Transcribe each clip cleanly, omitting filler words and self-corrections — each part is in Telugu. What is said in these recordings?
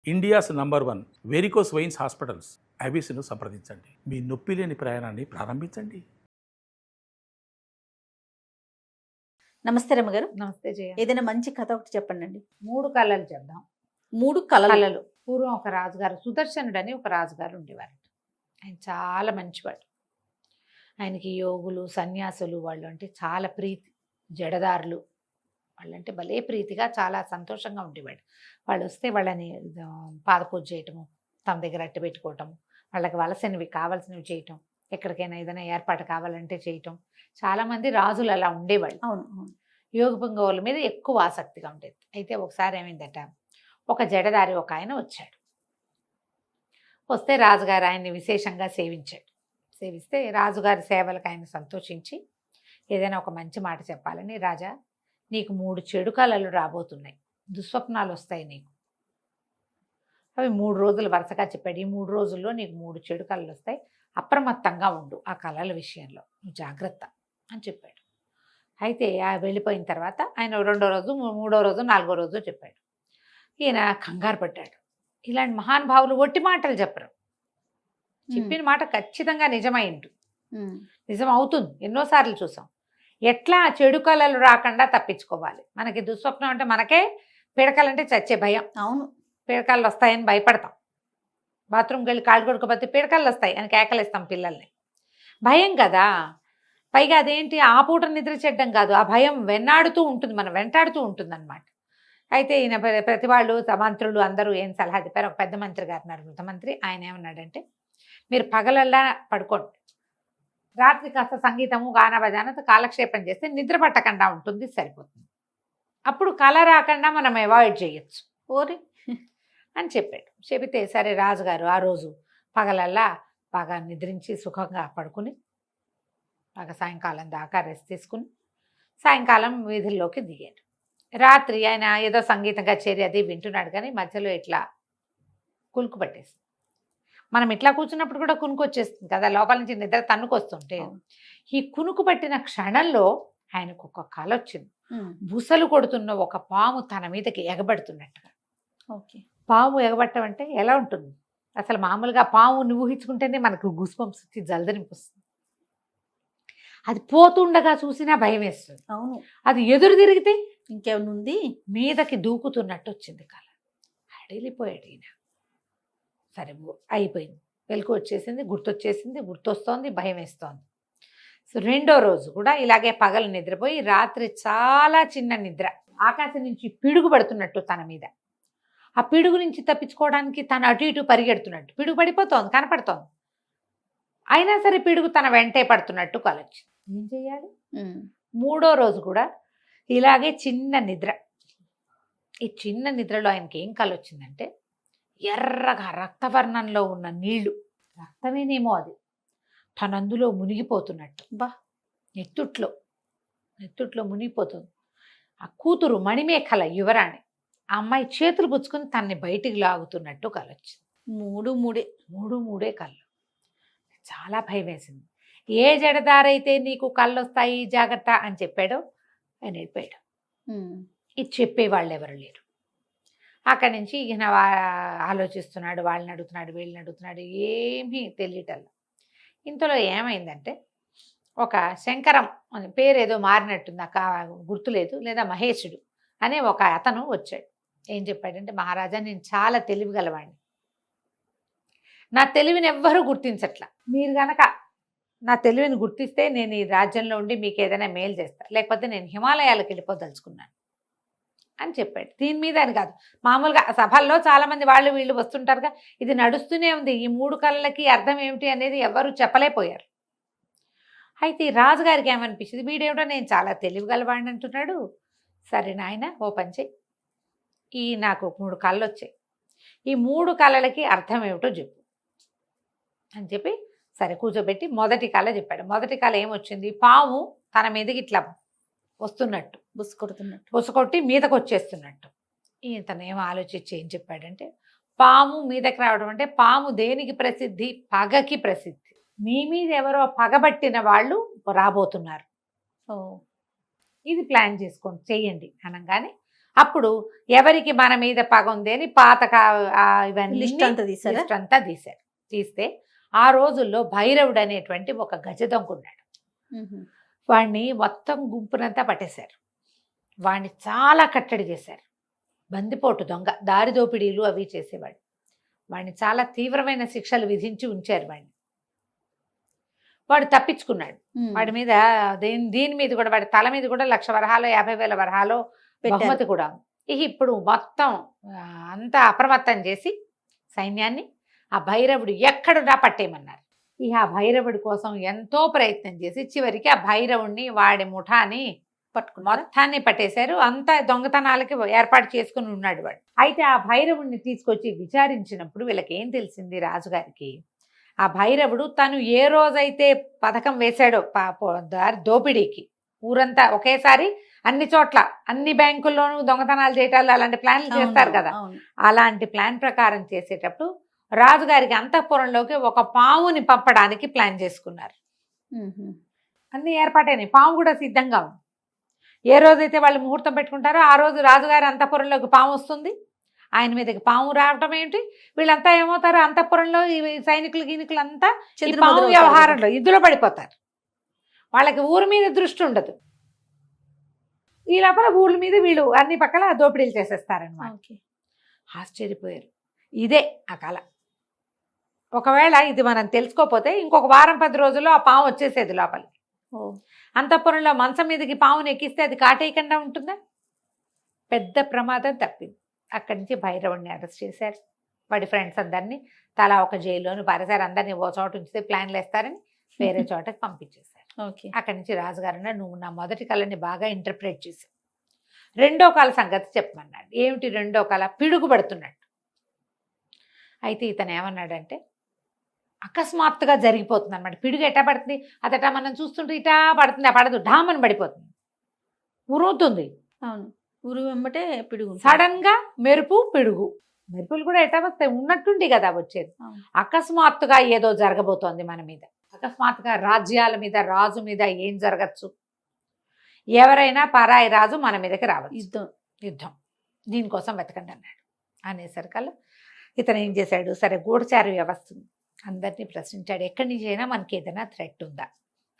India's number 1 varicose veins hospitals ఐబీసీను సంప్రదించండి. మీ నొప్పి లేని ప్రయాణాన్ని ప్రారంభించండి. నమస్తే రమ్మగారు. నమస్తే జయ. ఏదైనా మంచి కథ ఒకటి చెప్పండి అండి. 3 కళలు చెప్దాం. 3 కళలు. కళలు. పూర్వం ఒక రాజుగారు, సుదర్శనుడు అని ఒక రాజుగారు ఉండేవారు. ఆయన చాలా మంచివాడు. ఆయనకి యోగులు, సన్యాసులు వాళ్ళు అంటే చాలా ప్రీతి. జడదారులు వాళ్ళంటే భలే ప్రీతిగా చాలా సంతోషంగా ఉండేవాడు. వాళ్ళు వస్తే వాళ్ళని పాదపూజ చేయటము, తమ దగ్గర అట్టి పెట్టుకోవటము, వాళ్ళకి వలసినవి కావాల్సినవి చేయటం, ఎక్కడికైనా ఏదైనా ఏర్పాటు కావాలంటే చేయటం. చాలామంది రాజులు అలా ఉండేవాళ్ళు. అవును అవును. యోగ పుంగవుల మీద ఎక్కువ ఆసక్తిగా ఉండేది. అయితే ఒకసారి ఏమైందట, ఒక జడదారి ఒక ఆయన వచ్చాడు. వస్తే రాజుగారు ఆయన్ని విశేషంగా సేవించాడు. సేవిస్తే రాజుగారి సేవలకు ఆయన సంతోషించి ఏదైనా ఒక మంచి మాట చెప్పాలని, రాజా నీకు 3 చెడు కళలు రాబోతున్నాయి, దుస్వప్నాలు వస్తాయి నీకు. అవి 3 రోజులు వరుసగా చెప్పాడు. ఈ 3 రోజుల్లో నీకు 3 చెడు కళలు వస్తాయి, అప్రమత్తంగా ఉండు ఆ కళల విషయంలో, నువ్వు జాగ్రత్త అని చెప్పాడు. అయితే వెళ్ళిపోయిన తర్వాత ఆయన 2వ రోజు, 3వ రోజు, 4వ రోజు చెప్పాడు. ఈయన కంగారు పడ్డాడు. ఇలాంటి మహానుభావులు ఒట్టి మాటలు చెప్పరు. చెప్పిన మాట ఖచ్చితంగా నిజమైండు, నిజం అవుతుంది. ఎన్నోసార్లు చూసాం. ఎట్లా చెడు కళలు రాకుండా తప్పించుకోవాలి. మనకి దుస్వప్నం అంటే మనకే పిడకలంటే చచ్చే భయం. అవును. పిడకలు వస్తాయని భయపడతాం. బాత్రూమ్కి వెళ్ళి కాళ్ళు కొడుకోపోతే పిడకలు వస్తాయి అని కేకలేస్తాం పిల్లల్ని. భయం కదా. పైగా అదేంటి ఆ పూట నిద్ర చెడ్డం కాదు, ఆ భయం వెన్నాడుతూ ఉంటుంది, మనం వెంటాడుతూ ఉంటుంది అనమాట. అయితే ఈయన ప్రతి వాళ్ళు మంత్రులు అందరూ ఏం సలహా చెప్పారు. ఒక పెద్ద మంత్రి గారు ఉన్నారు, వృద్ధ మంత్రి. ఆయన ఏమన్నాడంటే, మీరు పగలల్లా పడుకోండి, రాత్రి కాస్త సంగీతము గాన భజనతో కాలక్షేపం చేస్తే నిద్ర పట్టకుండా ఉంటుంది, సరిపోతుంది. అప్పుడు కళ రాకుండా మనం అవాయిడ్ చేయొచ్చు ఓరి అని చెప్పాడు. చెబితే సరే రాజుగారు ఆ రోజు పగలల్లా బాగా నిద్రించి సుఖంగా పడుకుని బాగా సాయంకాలం దాకా రెస్ట్ తీసుకుని సాయంకాలం వీధుల్లోకి దిగాడు. రాత్రి ఆయన ఏదో సంగీతం కచేరీ అది వింటున్నాడు, కానీ మధ్యలో ఇట్లా కునుకు పట్టేసి, మనం ఇట్లా కూర్చున్నప్పుడు కూడా కునుకు వచ్చేస్తుంది కదా, లోపల నుంచి నిద్ర తన్నుకొస్తుంటే. ఈ కునుకు పట్టిన క్షణంలో ఆయనకు ఒక కల వచ్చింది. బుసలు కొడుతున్న ఒక పాము తన మీదకి ఎగబడుతున్నట్టుగా. ఓకే. పాము ఎగబట్టం అంటే ఎలా ఉంటుంది అసలు? మామూలుగా పాముని ఊహించుకుంటేనే మనకు గుస్బంప్స్ వచ్చి జలదరింపుస్తుంది. అది పోతుండగా చూసినా భయం వేస్తుంది. అవును. అది ఎదురు తిరిగితే ఇంకేమైనా ఉంది, మీదకి దూకుతున్నట్టు వచ్చింది కళ. అడిలిపోయాడు ఈయన. సరే అయిపోయింది, వెలుగు వచ్చేసింది, గుర్తొచ్చేసింది, గుర్తొస్తోంది, భయం వేస్తోంది. సో 2వ రోజు కూడా ఇలాగే పగలు నిద్రపోయి రాత్రి చాలా చిన్న నిద్ర, ఆకాశం నుంచి పిడుగు పడుతున్నట్టు తన మీద. ఆ పిడుగు నుంచి తప్పించుకోవడానికి తను అటు ఇటు పరిగెడుతున్నట్టు, పిడుగు పడిపోతోంది, కనపడుతోంది. అయినా సరే పిడుగు తన వెంటే పడుతున్నట్టు కలొచ్చింది. ఏం చేయాలి? 3వ రోజు కూడా ఇలాగే చిన్న నిద్ర. ఈ చిన్న నిద్రలో ఆయనకి ఏం కలొచ్చిందంటే, ఎర్రగా రక్తవర్ణంలో ఉన్న నీళ్లు, రక్తమేనేమో అది, తను అందులో మునిగిపోతున్నట్టు. నెత్తుట్లో మునిగిపోతుంది. ఆ కూతురు మణిమేఖల యువరాణి, ఆ అమ్మాయి చేతులు పుచ్చుకొని తనని బయటికి లాగుతున్నట్టు కలొచ్చింది. 3 కళ్ళు. చాలా భయం వేసింది. ఏ జడదారైతే నీకు కళ్ళు వస్తాయి జాగ్రత్త అని చెప్పాడో ఆయన వెళ్ళిపోయాడు. ఇది చెప్పేవాళ్ళు ఎవరు లేరు. అక్కడి నుంచి ఈయన ఆలోచిస్తున్నాడు, వాళ్ళని అడుగుతున్నాడు, వీళ్ళని అడుగుతున్నాడు, ఏమీ తెలియటల్లా. ఇంతలో ఏమైందంటే, ఒక శంకరం అని పేరేదో మారినట్టుంది, నాకు గుర్తులేదు, లేదా మహేశుడు అనే ఒక అతను వచ్చాడు. ఏం చెప్పాడంటే, మహారాజా నేను చాలా తెలివి గలవాడిని, నా తెలివిని ఎవ్వరూ గుర్తించట్లా, మీరు గనక నా తెలివిని గుర్తిస్తే నేను ఈ రాజ్యంలో ఉండి మీకు ఏదైనా మేలు చేస్తా, లేకపోతే నేను హిమాలయాలకు వెళ్ళిపోదలుచుకున్నాను అని చెప్పాడు. దీని మీద అని కాదు, మామూలుగా సభల్లో చాలామంది వాళ్ళు వీళ్ళు వస్తుంటారుగా, ఇది నడుస్తూనే ఉంది. ఈ 3 కళలకి అర్థం ఏమిటి అనేది ఎవరు చెప్పలేకపోయారు. అయితే ఈ రాజుగారికి ఏమనిపించింది, వీడేమిటో నేను చాలా తెలివిగలవాడిని అంటున్నాడు. సరే నాయన ఓ పని చెయ్యి, ఈ నాకు 3 కళలు వచ్చాయి, ఈ 3 కళలకి అర్థం ఏమిటో చెప్పు అని చెప్పి సరే కూర్చోబెట్టి మొదటి కళ చెప్పాడు. మొదటి కళ ఏమొచ్చింది, పాము తన మీదకి ఇట్లా వస్తున్నట్టు, బుసకొట్టి మీదకి వచ్చేస్తున్నట్టు. ఇతను ఏమో ఆలోచించి ఏం చెప్పాడంటే, పాము మీదకి రావడం అంటే పాము దేనికి ప్రసిద్ధి? పగకి ప్రసిద్ధి. మీ మీద ఎవరో పగబట్టిన వాళ్ళు రాబోతున్నారు, ఇది ప్లాన్ చేసుకోండి చెయ్యండి అనగానే అప్పుడు ఎవరికి మన మీద పగ ఉంది అని పాత ఇవన్నీ లిస్ట్ అంతా తీసారా? లిస్ట్ అంతా తీశారు. తీస్తే ఆ రోజుల్లో భైరవుడు అనేటువంటి ఒక గజదొంకున్నాడు. వాడిని మొత్తం గుంపునంతా పట్టేశారు. వాడిని చాలా కట్టడి చేశారు. బందిపోటు దొంగ, దారి దోపిడీలు అవి చేసేవాడు. వాడిని చాలా తీవ్రమైన శిక్షలు విధించి ఉంచారు. వాడు తప్పించుకున్నాడు. వాడి మీద దీని మీద కూడా, వాడి తల మీద కూడా 1,00,000 వరహాలో 50,000 వరహాలో బహుమతి కూడా ఉంది. ఇప్పుడు మొత్తం అంతా అప్రమత్తం చేసి సైన్యాన్ని ఆ భైరవుడు ఎక్కడున్నా పట్టేయమన్నారు. ఆ భైరవుడి కోసం ఎంతో ప్రయత్నం చేసి చివరికి ఆ భైరవుడిని వాడి ముఠాని మొత్తాన్ని పట్టేశారు. అంతా దొంగతనాలకి ఏర్పాటు చేసుకుని ఉన్నాడు వాడు. అయితే ఆ భైరవుడిని తీసుకొచ్చి విచారించినప్పుడు వీళ్ళకి ఏం తెలిసింది, రాజుగారికి ఆ భైరవుడు తను ఏ రోజైతే పథకం వేశాడో దారి దోపిడీకి, ఊరంతా ఒకేసారి అన్ని చోట్ల అన్ని బ్యాంకుల్లోనూ దొంగతనాలు చేయటాలు అలాంటి ప్లాన్లు చేస్తారు కదా, అలాంటి ప్లాన్ ప్రకారం చేసేటప్పుడు రాజుగారికి అంతఃపురంలోకి ఒక పాముని పంపడానికి ప్లాన్ చేసుకున్నారు. అన్ని ఏర్పాటైనాయి. పాము కూడా సిద్ధంగా ఉంది. ఏ రోజైతే వాళ్ళు ముహూర్తం పెట్టుకుంటారో ఆ రోజు రాజుగారి అంతఃపురంలోకి పాము వస్తుంది. ఆయన మీదకి పాము రావటం ఏంటి, వీళ్ళంతా ఏమవుతారు, అంతఃపురంలో ఈ సైనికులు గీనికులు అంతా పాము వ్యవహారంలో ఇందులో పడిపోతారు. వాళ్ళకి ఊరి మీద దృష్టి ఉండదు. ఈ లోపల ఊర్ల మీద వీళ్ళు అన్ని పక్కల దోపిడీలు చేసేస్తారనమాట. ఆశ్చర్యపోయారు. ఇదే ఆ కళ. ఒకవేళ ఇది మనం తెలుసుకోకపోతే ఇంకొక వారం 10 రోజుల్లో ఆ పాము వచ్చేసేది లోపలికి. అంతఃపురంలో మంచం మీదకి పాముని ఎక్కిస్తే అది కాటేయకుండా ఉంటుందా? పెద్ద ప్రమాదం తప్పింది. అక్కడి నుంచి భైరవుడిని అరెస్ట్ చేశారు. వాడి ఫ్రెండ్స్ అందరినీ తలా ఒక జైల్లోని పారేశారు. అందరినీ ఓ చోట ఉంచితే ప్లాన్లు వేస్తారని వేరే చోటకి పంపించేశారు. అక్కడి నుంచి రాజుగారు నువ్వు నా మొదటి కళని బాగా ఇంటర్ప్రిట్ చేశావు, రెండో కళ సంగతి చెప్పమన్నాడు. ఏమిటి రెండో కళ? పిడుగుపడుతున్నట్టు. అయితే ఇతను ఏమన్నాడంటే అకస్మాత్తుగా జరిగిపోతుంది అనమాట. పిడుగు ఎట్టా పడుతుంది, అదటా మనం చూస్తుంటే ఇటా పడుతుంది, ఆ పడదు, ఢామని పడిపోతుంది, ఉరుముతుంది. అవును, ఉరు వెంబటే పిడుగు. సడన్ గా మెరుపు, పిడుగు. మెరుపులు కూడా ఎట్టా వస్తాయి, ఉన్నట్టుండి కదా వచ్చేది. అకస్మాత్తుగా ఏదో జరగబోతోంది మన మీద. అకస్మాత్తుగా రాజ్యాల మీద, రాజు మీద ఏం జరగచ్చు, ఎవరైనా పరాయి రాజు మన మీదకి రావచ్చు, యుద్ధం, దీనికోసం వెతకండి అన్నాడు. అనేసరికల్లా ఇతను ఏం చేశాడు, సరే గూఢచారి వ్యవస్థ అందరినీ ప్రశ్నించాడు. ఎక్కడి నుంచి అయినా మనకి ఏదైనా థ్రెట్ ఉందా,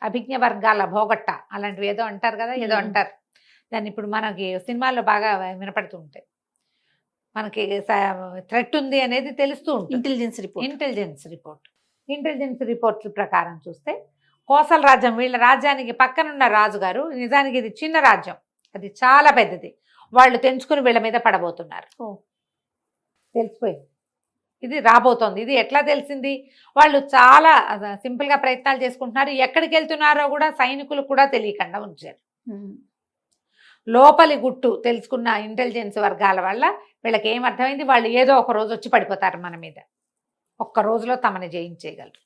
అభిజ్ఞ వర్గాల భోగట్ట అలాంటివి ఏదో అంటారు కదా, ఏదో అంటారు దాన్ని. ఇప్పుడు మనకి సినిమాల్లో బాగా వినపడుతూ ఉంటాయి. మనకి థ్రెట్ ఉంది అనేది తెలుస్తూ ఉంటుంది. ఇంటెలిజెన్స్ రిపోర్ట్ల ప్రకారం చూస్తే కోసల రాజ్యం, వీళ్ళ రాజ్యానికి పక్కనున్న రాజుగారు, నిజానికి ఇది చిన్న రాజ్యం, అది చాలా పెద్దది, వాళ్ళు తెంచుకుని వీళ్ళ మీద పడబోతున్నారు. తెలిసిపోయింది ఇది రాబోతోంది. ఇది ఎట్లా తెలిసింది, వాళ్ళు చాలా సింపుల్గా ప్రయత్నాలు చేసుకుంటున్నారు. ఎక్కడికి వెళ్తున్నారో కూడా సైనికులు కూడా తెలియకుండా ఉంచారు. లోపలి గుట్టు తెలుసుకున్న ఇంటెలిజెన్స్ వర్గాల వల్ల వీళ్ళకి ఏమర్థమైంది, వాళ్ళు ఏదో ఒక రోజు వచ్చి పడిపోతారు మన మీద, ఒక్క రోజులో తమని జయించేయగలరు.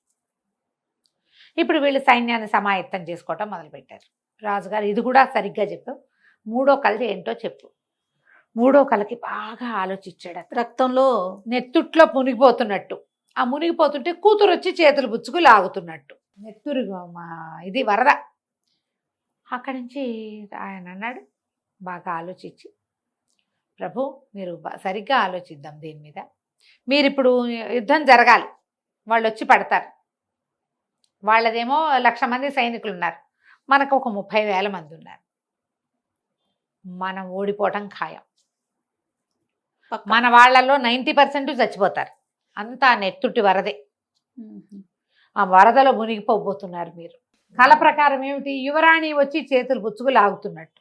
ఇప్పుడు వీళ్ళు సైన్యాన్ని సమాయత్తం చేసుకోవటం మొదలుపెట్టారు. రాజుగారు ఇది కూడా సరిగ్గా చెప్పావు, మూడో కళ ఏంటో చెప్పు. మూడో కళకి బాగా ఆలోచించాడు. రక్తంలో నెత్తుట్లో మునిగిపోతున్నట్టు, ఆ మునిగిపోతుంటే కూతురు వచ్చి చేతులు పుచ్చుకు లాగుతున్నట్టు, నెత్తురు ఇది వరద. అక్కడి నుంచి ఆయన అన్నాడు, బాగా ఆలోచించి, ప్రభు మీరు సరిగ్గా ఆలోచిద్దాం దీని మీద. మీరు ఇప్పుడు యుద్ధం జరగాలి, వాళ్ళు వచ్చి పడతారు, వాళ్ళదేమో 1,00,000 మంది సైనికులు ఉన్నారు, మనకు ఒక 30,000 మంది ఉన్నారు, మనం ఓడిపోవటం ఖాయం. మన వాళ్ళలో 90% చచ్చిపోతారు, అంతా నెత్తుటి వరదే, ఆ వరదలో మునిగిపోబోతున్నారు మీరు. కళ ప్రకారం ఏమిటి, యువరాణి వచ్చి చేతులు పుచ్చుకు లాగుతున్నట్టు.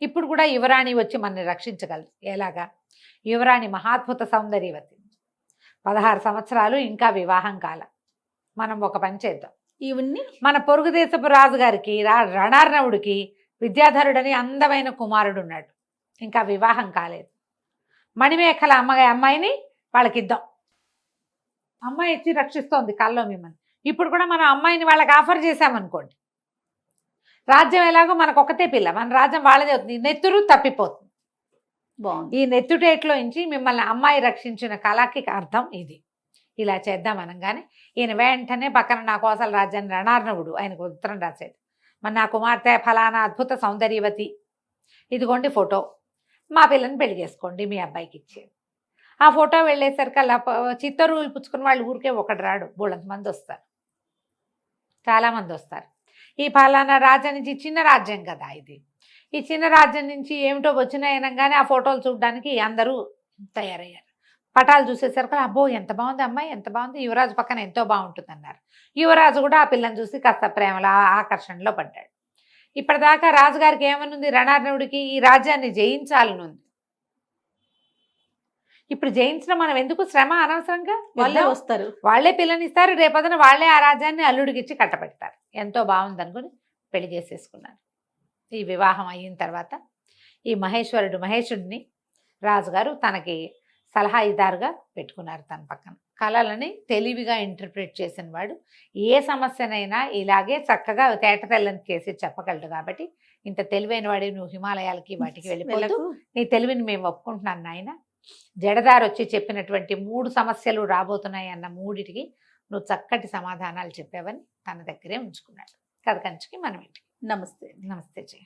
ఇప్పుడు కూడా యువరాణి వచ్చి మనని రక్షించగలరు. ఎలాగా? యువరాణి మహాద్భుత సౌందర్యవతి, 16 సంవత్సరాలు, ఇంకా వివాహం కాల. మనం ఒక పని చేద్దాం, ఇవన్నీ మన పొరుగు దేశపు రాజుగారికి రణార్ణవుడికి విద్యాధరుడని అందమైన కుమారుడు ఉన్నాడు, ఇంకా వివాహం కాలేదు. మణిమేఖల అమ్మాయిని వాళ్ళకి ఇద్దాం, అమ్మాయి వచ్చి రక్షిస్తోంది కల్లో మిమ్మల్ని. ఇప్పుడు కూడా మనం అమ్మాయిని వాళ్ళకి ఆఫర్ చేశామనుకోండి, రాజ్యం ఎలాగో మనకు ఒకతే పిల్ల, మన రాజ్యం వాళ్ళదే అవుతుంది, నెత్తురు తప్పిపోతుంది. ఈ నెత్తుటేట్లో నుంచి మిమ్మల్ని అమ్మాయి రక్షించిన కళకి అర్థం ఇది. ఇలా చేద్దాం అనగానే ఈయన వెంటనే పక్కన నా కోసల రాజ్యాన్ని రణార్ణవుడు ఆయనకు ఉత్తరం రాశాడు. మన నా కుమార్తె ఫలానా అద్భుత సౌందర్యవతి, ఇదిగోండి ఫోటో, మా పిల్లని పెళ్లి చేసుకోండి మీ అబ్బాయికి ఇచ్చేది. ఆ ఫోటో వెళ్ళేసరికి అలా చిత్తరువులు పుచ్చుకున్న వాళ్ళు ఊరికే ఒకటి రాడు, బోళ్ళంత మంది వస్తారు, చాలామంది వస్తారు. ఈ ఫలానా రాజ్యం నుంచి, చిన్న రాజ్యం కదా ఇది, ఈ చిన్న రాజ్యం నుంచి ఏమిటో వచ్చినాయనగానే ఆ ఫోటోలు చూడడానికి అందరూ తయారయ్యారు. పటాలు చూసేసరికి అబ్బో ఎంత బాగుంది అమ్మాయి, ఎంత బాగుంది, యువరాజు పక్కన ఎంతో బాగుంటుంది అన్నారు. యువరాజు కూడా ఆ పిల్లని చూసి కాస్త ప్రేమలో ఆకర్షణలో పడ్డాడు. ఇప్పటిదాకా రాజుగారికి ఏమనుంది, రణార్ణుడికి ఈ రాజ్యాన్ని జయించాలని ఉంది. ఇప్పుడు జయించడం మనం ఎందుకు, శ్రమ అనవసరంగా, వాళ్ళే వస్తారు. వాళ్ళే పిల్లనిస్తారు, రేపొద్దున వాళ్ళే ఆ రాజ్యాన్ని అల్లుడికి ఇచ్చి కట్టబెడతారు. ఎంతో బాగుంది అనుకుని పెళ్లి చేసేసుకున్నారు. ఈ వివాహం అయిన తర్వాత ఈ మహేశుడిని రాజుగారు తనకి సలహాదారుగా పెట్టుకున్నారు తన పక్కన. కళలని తెలివిగా ఇంటర్ప్రిట్ చేసిన వాడు ఏ సమస్యనైనా ఇలాగే చక్కగా తేటతెల్లని చేసి చెప్పగలడు. కాబట్టి ఇంత తెలివైన వాడి, నువ్వు హిమాలయాలకి వాటికి వెళ్ళిపోతూ నీ తెలివిని మేము ఒప్పుకుంటున్నాను నాయన. జడదారు వచ్చి చెప్పినటువంటి 3 సమస్యలు రాబోతున్నాయి అన్న 3టికి నువ్వు చక్కటి సమాధానాలు చెప్పావని తన దగ్గరే ఉంచుకున్నాడు. కథ కంచికి మనం ఇంటికి. నమస్తే. నమస్తే జయ.